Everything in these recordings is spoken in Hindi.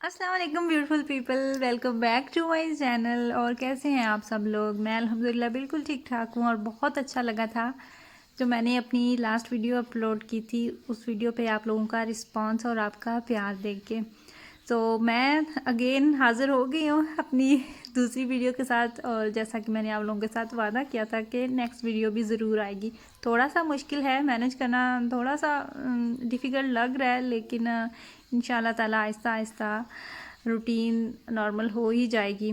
अस्सलाम वालेकुम beautiful people, welcome back to my channel. और कैसे हैं आप सब लोग? मैं अल्हम्दुलिल्लाह बिल्कुल ठीक ठाक हूँ और बहुत अच्छा लगा था जो मैंने अपनी लास्ट वीडियो अपलोड की थी। उस वीडियो पे आप लोगों का रिस्पांस और आपका प्यार देख के तो मैं अगेन हाज़िर हो गई हूँ अपनी दूसरी वीडियो के साथ। और जैसा कि मैंने आप लोगों के साथ वादा किया था कि नेक्स्ट वीडियो भी ज़रूर आएगी। थोड़ा सा मुश्किल है मैनेज करना, थोड़ा सा डिफ़िकल्ट लग रहा है, लेकिन इंशाल्लाह ताला आहिस्ता आहिस्ता रूटीन नॉर्मल हो ही जाएगी।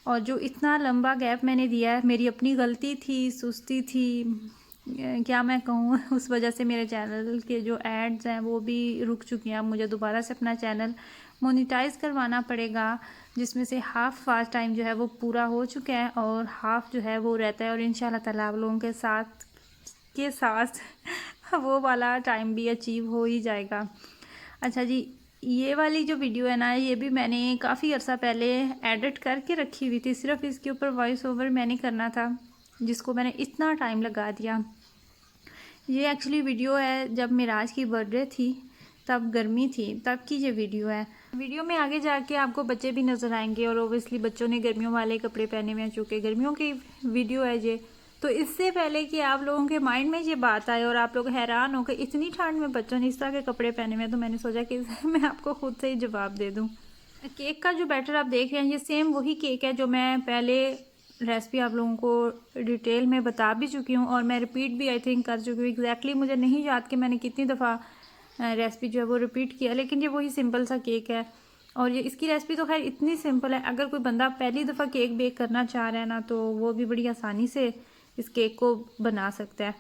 और जो इतना लंबा गैप मैंने दिया है, मेरी अपनी गलती थी, सुस्ती थी, क्या मैं कहूँ उस वजह से मेरे चैनल के जो एड्स हैं वो भी रुक चुकी हैं। अब मुझे दोबारा से अपना चैनल मोनेटाइज करवाना पड़ेगा, जिसमें से हाफ़ वाच टाइम जो है वो पूरा हो चुका है और हाफ़ जो है वो रहता है। और इंशाल्लाह ताला आप लोगों के साथ वो वाला टाइम भी अचीव हो ही जाएगा। अच्छा जी, ये वाली जो वीडियो है ना, ये भी मैंने काफ़ी अर्सा पहले एडिट करके रखी हुई थी। सिर्फ इसके ऊपर वॉइस ओवर मैंने करना था, जिसको मैंने इतना टाइम लगा दिया। ये एक्चुअली वीडियो है जब मिराज की बर्थडे थी, तब गर्मी थी, तब की ये वीडियो है। वीडियो में आगे जाके आपको बच्चे भी नज़र आएंगे और ओबियसली बच्चों ने गर्मियों वाले कपड़े पहने हुए हैं, चूँकि गर्मियों की वीडियो है ये। तो इससे पहले कि आप लोगों के माइंड में ये बात आए और आप लोग हैरान हो कि इतनी ठंड में बच्चों ने इस तरह के कपड़े पहने हुए हैं, तो मैंने सोचा कि मैं आपको खुद से ही जवाब दे दूँ। केक का जो बैटर आप देख रहे हैं, ये सेम वही केक है जो मैं पहले रेसिपी आप लोगों को डिटेल में बता भी चुकी हूँ और मैं रिपीट भी आई थिंक कर चुकी हूँ। एग्जैक्टली मुझे नहीं याद कि मैंने कितनी दफ़ा रेसिपी जो है वो रिपीट किया, लेकिन ये वही सिंपल सा केक है। और ये इसकी रेसिपी तो खैर इतनी सिंपल है, अगर कोई बंदा पहली दफ़ा केक बेक करना चाह रहा है ना, तो वो भी बड़ी आसानी से इस केक को बना सकता है।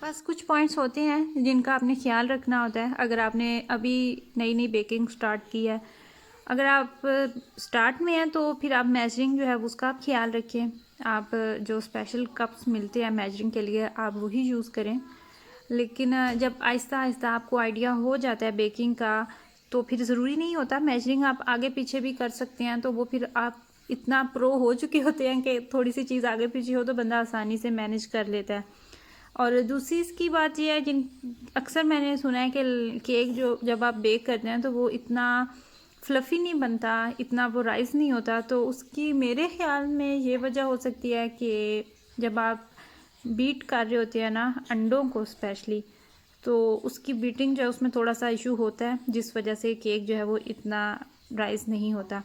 बस कुछ पॉइंट्स होते हैं जिनका आपने ख्याल रखना होता है अगर आपने अभी नई नई बेकिंग स्टार्ट की है। अगर आप स्टार्ट में हैं तो फिर आप मेजरिंग जो है उसका आप ख्याल रखें। आप जो स्पेशल कप्स मिलते हैं मेजरिंग के लिए, आप वही यूज़ करें। लेकिन जब आहिस्ता आहिस्ता आपको आइडिया हो जाता है बेकिंग का, तो फिर ज़रूरी नहीं होता मेजरिंग आप आगे पीछे भी कर सकते हैं। तो वो फिर आप इतना प्रो हो चुके होते हैं कि थोड़ी सी चीज़ आगे पीछे हो तो बंदा आसानी से मैनेज कर लेता है। और दूसरी इसकी बात यह है, जिन अक्सर मैंने सुना है कि केक जो जब आप बेक करते हैं तो वो इतना फ्लफ़ी नहीं बनता, इतना वो राइस नहीं होता। तो उसकी मेरे ख़्याल में ये वजह हो सकती है कि जब आप बीट कर रहे होते हैं ना अंडों को स्पेशली, तो उसकी बीटिंग जो है उसमें थोड़ा सा इशू होता है, जिस वजह से केक जो है वो इतना राइस नहीं होता।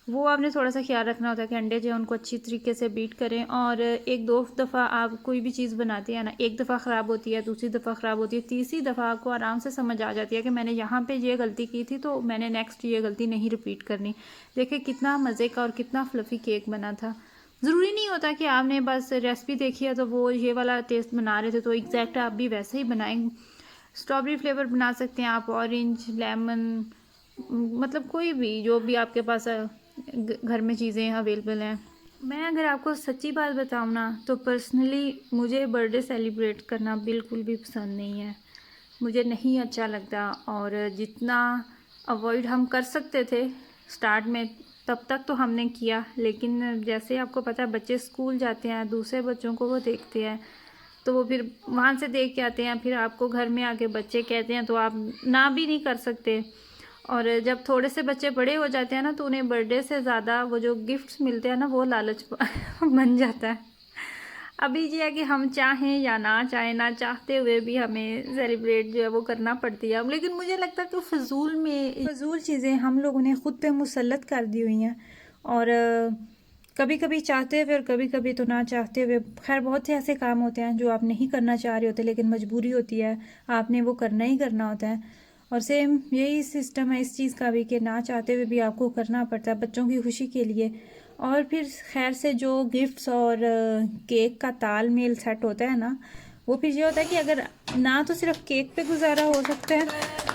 वो आपने थोड़ा सा ख्याल रखना होता है कि अंडे जो है उनको अच्छी तरीके से बीट करें। और एक दो दफ़ा आप कोई भी चीज़ बनाते हैं ना, एक दफ़ा ख़राब होती है, दूसरी दफ़ा ख़राब होती है, तीसरी दफ़ा आपको आराम से समझ आ जाती है कि मैंने यहाँ पे ये गलती की थी, तो मैंने नेक्स्ट ये गलती नहीं रिपीट करनी। देखिए कितना मज़े का और कितना फ्लफ़ी केक बना था। ज़रूरी नहीं होता कि आपने बस रेसिपी देखी है तो वो ये वाला टेस्ट बना रहे थे तो एग्जैक्ट आप भी वैसे ही बनाएं। स्ट्रॉबेरी फ्लेवर बना सकते हैं आप, ऑरेंज, लेमन, मतलब कोई भी जो भी आपके पास घर में चीज़ें अवेलेबल हैं। मैं अगर आपको सच्ची बात बताऊँ ना, तो पर्सनली मुझे बर्थडे सेलिब्रेट करना बिल्कुल भी पसंद नहीं है, मुझे नहीं अच्छा लगता। और जितना अवॉइड हम कर सकते थे स्टार्ट में, तब तक तो हमने किया। लेकिन जैसे आपको पता है बच्चे स्कूल जाते हैं, दूसरे बच्चों को वो देखते हैं, तो वो फिर वहाँ से देख के आते हैं, फिर आपको घर में आके बच्चे कहते हैं तो आप ना भी नहीं कर सकते। और जब थोड़े से बच्चे बड़े हो जाते हैं ना, तो उन्हें बर्थडे से ज़्यादा वो जो गिफ्ट्स मिलते हैं ना, वो लालच बन जाता है। अभी ये है कि हम चाहें या ना चाहें, ना चाहते हुए भी हमें सेलिब्रेट जो है वो करना पड़ती है। लेकिन मुझे लगता है कि फजूल चीज़ें हम लोगों ने ख़ुद पे मुसल्लत कर दी हुई हैं। और कभी कभी चाहते हुए और कभी कभी तो ना चाहते हुए, खैर बहुत से ऐसे काम होते हैं जो आप नहीं करना चाह रहे होते, लेकिन मजबूरी होती है, आपने वो करना ही करना होता है। और सेम यही सिस्टम है इस चीज़ का भी कि ना चाहते हुए भी आपको करना पड़ता है बच्चों की खुशी के लिए। और फिर खैर से जो गिफ्ट्स और केक का तालमेल सेट होता है ना, वो फिर ये होता है कि अगर ना तो सिर्फ केक पे गुजारा हो सकता है,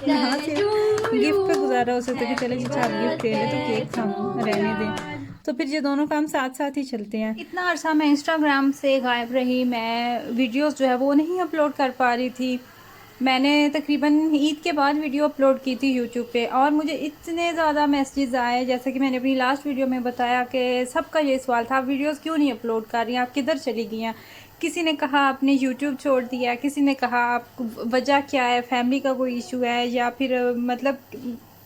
ना सिर्फ गिफ्ट पे गुजारा हो सकता है कि चले जी आप गिफ्ट दे लें तो केक हम रहने दें, तो फिर ये दोनों काम साथ साथ ही चलते हैं। इतना अर्सा मैं इंस्टाग्राम से गायब रही, मैं वीडियोस जो है वो नहीं अपलोड कर पा रही थी। मैंने तकरीबन ईद के बाद वीडियो अपलोड की थी यूट्यूब पे, और मुझे इतने ज़्यादा मैसेजेस आए, जैसे कि मैंने अपनी लास्ट वीडियो में बताया कि सबका ये सवाल था, वीडियोस क्यों नहीं अपलोड कर रही हैं, आप किधर चली गई हैं। किसी ने कहा आपने यूट्यूब छोड़ दिया, किसी ने कहा आप वजह क्या है, फैमिली का कोई इशू है, या फिर मतलब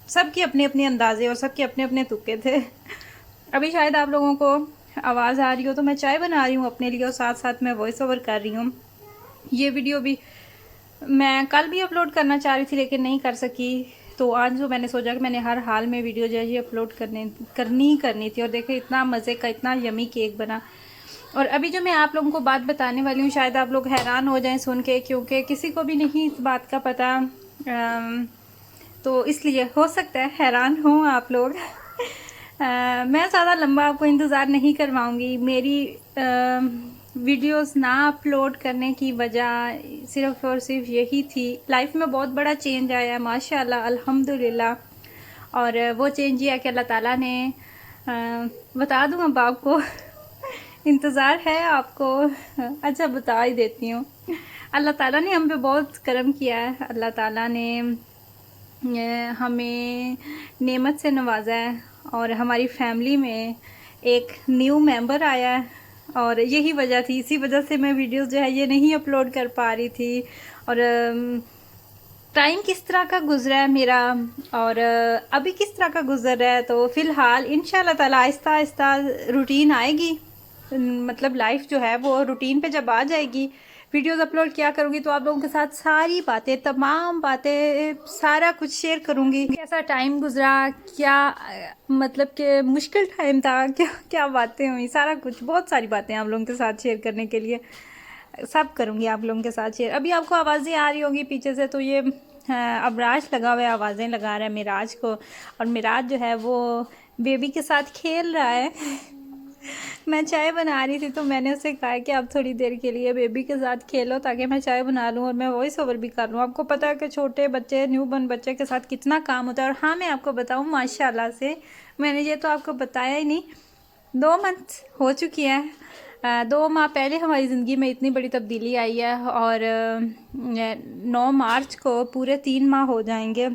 सबकी अपने अपने अंदाजे और सबके अपने अपने तुक्के थे। अभी शायद आप लोगों को आवाज़ आ रही हो, तो मैं चाय बना रही हूँ अपने लिए और साथ साथ मैं वॉइस ओवर कर रही हूँ। ये वीडियो भी मैं कल भी अपलोड करना चाह रही थी लेकिन नहीं कर सकी, तो आज जो मैंने सोचा कि मैंने हर हाल में वीडियो जो है ये अपलोड करनी थी। और देखिए इतना मज़े का, इतना यमी केक बना। और अभी जो मैं आप लोगों को बात बताने वाली हूँ, शायद आप लोग हैरान हो जाएं सुन के, क्योंकि किसी को भी नहीं इस बात का पता। तो इसलिए हो सकता है हैरान हो आप लोग। मैं ज़्यादा लंबा आपको इंतज़ार नहीं करवाऊँगी। मेरी वीडियोस ना अपलोड करने की वजह सिर्फ़ और सिर्फ यही थी। लाइफ में बहुत बड़ा चेंज आया है माशाल्लाह अल्हम्दुलिल्लाह। और वो चेंज ये है कि अल्लाह ताला ने बता दूँ अब आपको। इंतज़ार है आपको? अच्छा बता ही देती हूँ। अल्लाह ताला ने हम पे बहुत करम किया है। अल्लाह ताला ने हमें नेमत से नवाजा है और हमारी फैमिली में एक न्यू मेंबर आया है। और यही वजह थी, इसी वजह से मैं वीडियोस जो है ये नहीं अपलोड कर पा रही थी। और टाइम किस तरह का गुजरा है मेरा और अभी किस तरह का गुजर रहा है, तो फ़िलहाल इंशाल्लाह ताला आहिस्ता आहिस्ता रूटीन आएगी। मतलब लाइफ जो है वो रूटीन पे जब आ जाएगी, वीडियोस अपलोड किया करूँगी तो आप लोगों के साथ सारी बातें, तमाम बातें, सारा कुछ शेयर करूँगी। कैसा टाइम गुजरा, क्या मतलब कि मुश्किल टाइम था, क्या क्या बातें हुई, सारा कुछ, बहुत सारी बातें आप लोगों के साथ शेयर करने के लिए सब करूँगी आप लोगों के साथ शेयर। अभी आपको आवाज़ें आ रही होंगी पीछे से, तो ये अबराज लगा हुआ है, आवाज़ें लगा रहा है मिराज को। और मिराज जो है वो बेबी के साथ खेल रहा है। मैं चाय बना रही थी तो मैंने उससे कहा कि आप थोड़ी देर के लिए बेबी के साथ खेलो ताकि मैं चाय बना लूँ और मैं वॉइस ओवर भी कर लूँ। आपको पता है कि छोटे बच्चे, न्यूबॉर्न बच्चे के साथ कितना काम होता है। और हाँ, मैं आपको बताऊँ माशाल्लाह से, मैंने ये तो आपको बताया ही नहीं, 2 मंथ हो चुकी है। 2 माह पहले हमारी ज़िंदगी में इतनी बड़ी तब्दीली आई है और 9 मार्च को पूरे 3 माह हो जाएंगे।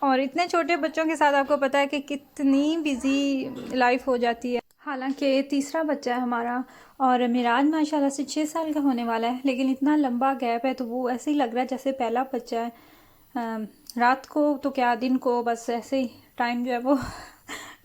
और इतने छोटे बच्चों के साथ आपको पता है कि कितनी बिज़ी लाइफ हो जाती है। हालांकि तीसरा बच्चा है हमारा और मिराज माशाल्लाह से 6 साल का होने वाला है, लेकिन इतना लंबा गैप है तो वो ऐसे ही लग रहा है जैसे पहला बच्चा है। रात को तो क्या, दिन को, बस ऐसे ही टाइम जो है वो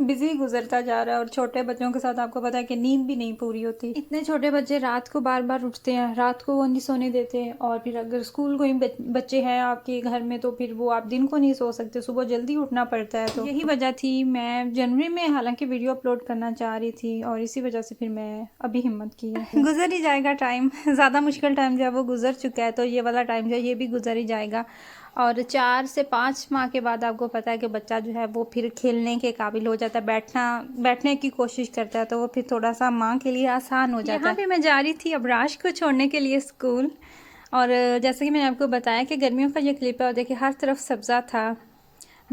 बिजी गुजरता जा रहा है। और छोटे बच्चों के साथ आपको पता है कि नींद भी नहीं पूरी होती। इतने छोटे बच्चे रात को बार बार उठते हैं, रात को वो नहीं सोने देते। और फिर अगर स्कूल कोई बच्चे हैं आपके घर में तो फिर वो आप दिन को नहीं सो सकते, सुबह जल्दी उठना पड़ता है। तो यही वजह थी, मैं जनवरी में हालांकि वीडियो अपलोड करना चाह रही थी और इसी वजह से फिर मैं अभी हिम्मत की है। गुजर ही जाएगा टाइम, ज़्यादा मुश्किल टाइम जो है वो गुजर चुका है, तो ये वाला टाइम जो है ये भी गुजर ही जाएगा। और 4 से 5 माह के बाद आपको पता है कि बच्चा जो है वो फिर खेलने के काबिल हो जाता है, बैठने की कोशिश करता है, तो वो फिर थोड़ा सा माँ के लिए आसान हो जाता है। यहाँ पे मैं जा रही थी अबराश को छोड़ने के लिए स्कूल। और जैसे कि मैंने आपको बताया कि गर्मियों का ये क्लिप है और देखिए हर तरफ सब्ज़ा था,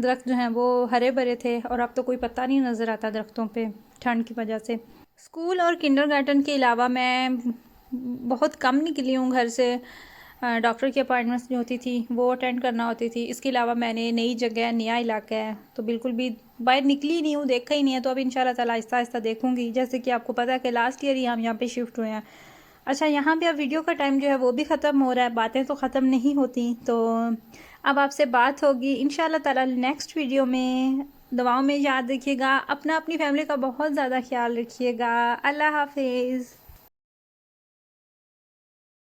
दरख्त जो हैं वो हरे भरे थे और अब तो कोई पत्ता नहीं नज़र आता दरख्तों पे ठंड की वजह से। स्कूल और किंडरगार्टन के अलावा मैं बहुत कम निकली हूँ घर से। डॉक्टर की अपॉइंटमेंट्स जो होती थी वो अटेंड करना होती थी। इसके अलावा मैंने नई जगह, नया इलाका है तो बिल्कुल भी बाहर निकली नहीं हूँ, देखा ही नहीं है। तो अब इंशाल्लाह ताला आहिस्ता आहिस्ता देखूँगी। जैसे कि आपको पता है कि लास्ट ईयर ही हम यहाँ पे शिफ्ट हुए हैं। अच्छा, यहाँ पे अब वीडियो का टाइम जो है वो भी ख़त्म हो रहा है, बातें तो ख़त्म नहीं होती। तो अब आपसे बात होगी इंशाल्लाह ताला नेक्स्ट वीडियो में। दुआओं में याद रखिएगा, अपनी फैमिली का बहुत ज़्यादा ख्याल रखिएगा। अल्लाह हाफिज़।